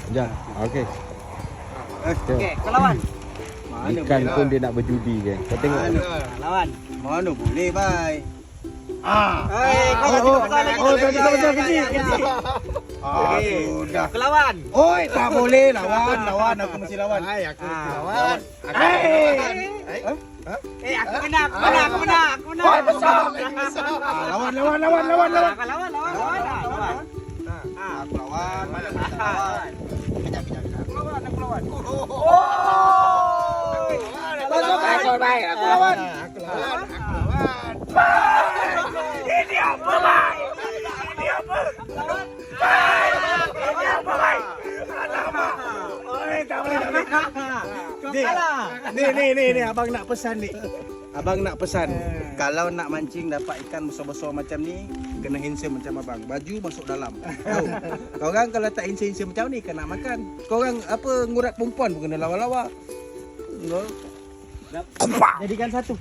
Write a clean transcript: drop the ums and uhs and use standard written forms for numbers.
Sekejap. Okey. Okey, kau lawan. Ikan pun dia nak berjudi kan. Kau tengok. Lawan. Mana boleh, bai. Kau betul kecil. Sudah. Kau lawan. Oi, tak boleh lawan. Aku mesti lawan. Aku lawan. Aku menang. Lawan. Kau lawan. Aku lawan. Aku lawan. Aku lawan. Ini apa, Bay? Ini apa? Alamak. Oi, tak boleh. Kau kalah. Ni abang nak pesan ni. Abang nak pesan, kalau nak mancing dapat ikan besar-besar macam ni, kena handsome macam abang. Baju masuk dalam. Tahu? Korang kalau tak handsome macam ni, kena makan. Korang apa ngurat perempuan pun kena lawa-lawa. Jadikan satu.